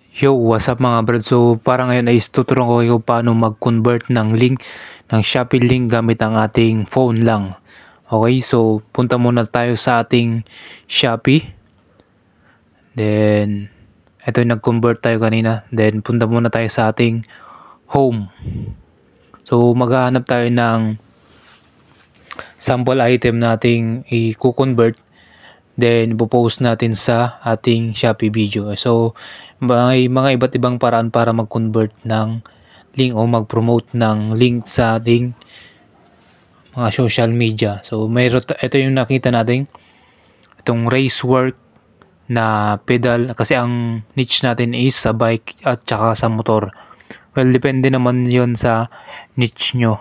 Yo, what's up mga brad? So, para ngayon ay tuturuan ko kayo paano mag-convert ng link ng Shopee link gamit ang ating phone lang. Okay, so punta muna tayo sa ating Shopee. Then, ito yung nag-convert tayo kanina. Then, punta muna tayo sa ating home. So, maghahanap tayo ng sample item nating i-convert. Then, ipopost natin sa ating Shopee video. So, may mga iba't ibang paraan para mag-convert ng link o mag-promote ng link sa ating mga social media. So, ito yung nakita natin. Itong racework na pedal kasi ang niche natin is sa bike at saka sa motor. Well, depende naman yon sa niche nyo.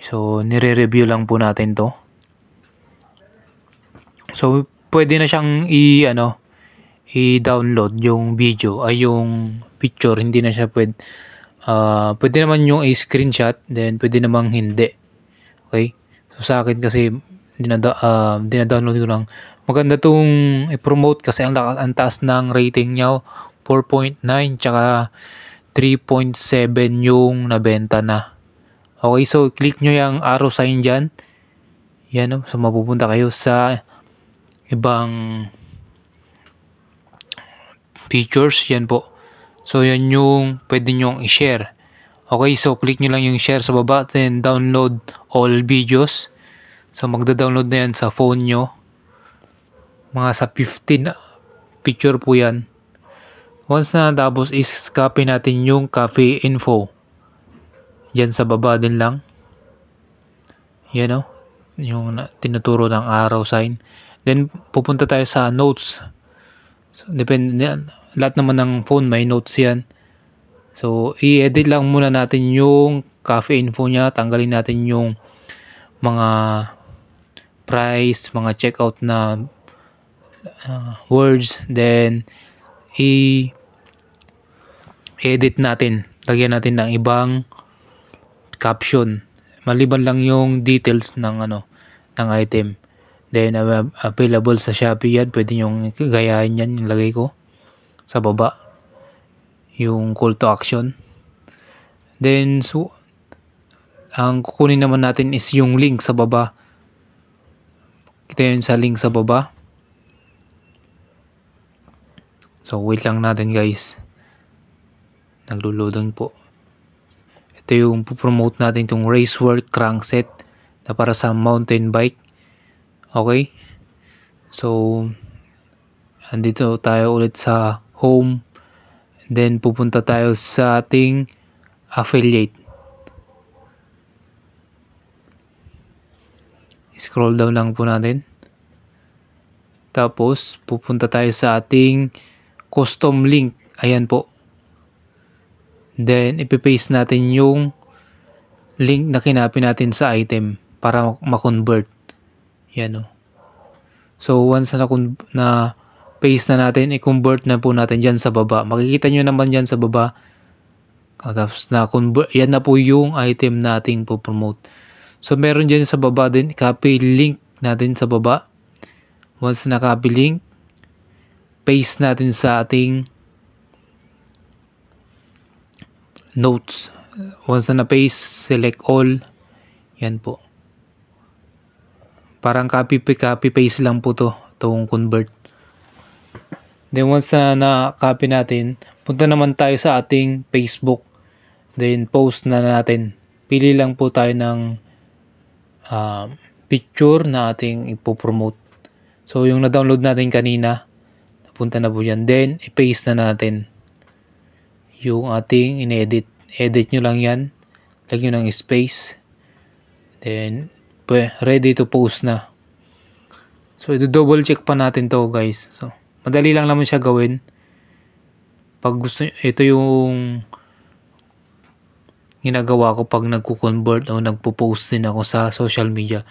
So, nire-review lang po natin to. So, pwede na siyang i-download yung video ay yung picture, hindi na siya pwede naman yung i-screenshot, then pwede namang hindi. Okay? So, sa akin kasi dina-download ko lang. Maganda tong i-promote kasi ang taas ng rating niya, 4.9 tsaka 3.7 yung nabenta na. Okay, so click nyo yung arrow sign dyan. Yan, so mapupunta kayo sa ibang features, yan po. So yan yung pwede nyong i-share. Okay, so click nyo lang yung share sa baba, then download all videos. So magda-download na yan sa phone nyo. Mga sa 15 picture po yan. Once na tapos is copy natin yung cafe info. Yan sa baba din lang. Yan o. Yung tinuturo ng arrow sign. Then, pupunta tayo sa notes. So, depende yan. Lahat naman ng phone may notes yan. So, i-edit lang muna natin yung cafe info niya. Tanggalin natin yung mga price, mga checkout na words. Then, i-edit natin. Lagyan natin ng ibang caption. Maliban lang yung details ng ng item. Then, available sa Shopee yan. Pwede nyo gayahin yan. Yung lagay ko sa baba. Yung call to action. Then, so, ang kukunin naman natin is yung link sa baba. Kita yun sa link sa baba. So, wait lang natin guys. Naglo-loading po. Ito yung promote natin itong racework crankset na para sa mountain bike. Okay, so andito tayo ulit sa home, then pupunta tayo sa ating affiliate. Scroll down lang po natin, tapos pupunta tayo sa ating custom link. Ayan po, then ipipaste natin yung link na kinapin natin sa item para ma-convert. Yan o. So, once na paste na natin, i-convert na po natin dyan sa baba. Makikita nyo naman dyan sa baba. Tapos na-convert. Yan na po yung item nating po promote. So, meron dyan sa baba din. Copy link natin sa baba. Once na copy link, paste natin sa ating notes. Once na paste, select all. Yan po. Parang copy paste lang po itong convert. Then once na copy natin, punta naman tayo sa ating Facebook. Then post na natin. Pili lang po tayo ng picture na ating ipopromote. So yung na-download natin kanina, napunta na po dyan. Then i-paste na natin yung ating in-edit. Edit nyo lang yan. Lagyan nyo ng space. Then ready to post na. So, double check pa natin to guys. So, madali lang naman siya gawin. Pag gusto, ito yung ginagawa ko pag nagko-convert o nagpo-post din ako sa social media.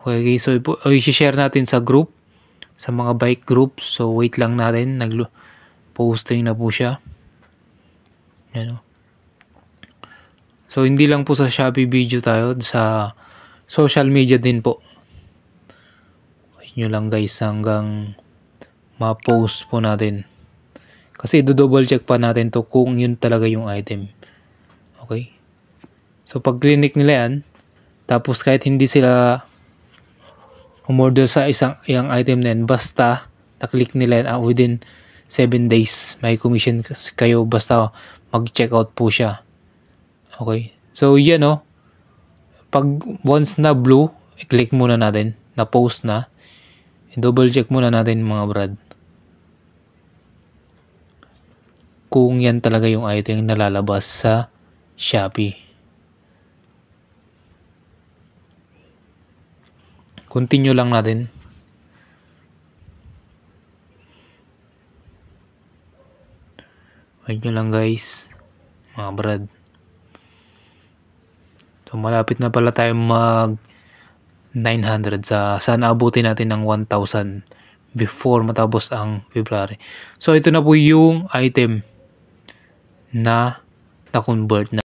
Okay, so i-share natin sa group, sa mga bike groups. So, wait lang natin. Nag-posting na po siya. Yan o. So, hindi lang po sa Shopee video tayo, sa social media din po. Wait nyo lang guys hanggang ma-post po natin. Kasi do-double check pa natin to kung yun talaga yung item. Okay? So pag clinic nila yan, tapos kahit hindi sila umorder sa yung item na yan, basta na-click nila yan within 7 days, may commission kayo basta mag-check out po siya. Okay? So yan o. Pag once na blue, i-click muna natin, na post na. I-double check muna natin mga brad, kung yan talaga yung item na lalabas sa Shopee. Continue lang natin. Wait nyo lang guys, mga brad. So malapit na pala tayo mag 900 sana abutin natin ng 1,000 before matapos ang February. So ito na po yung item na na-convert na.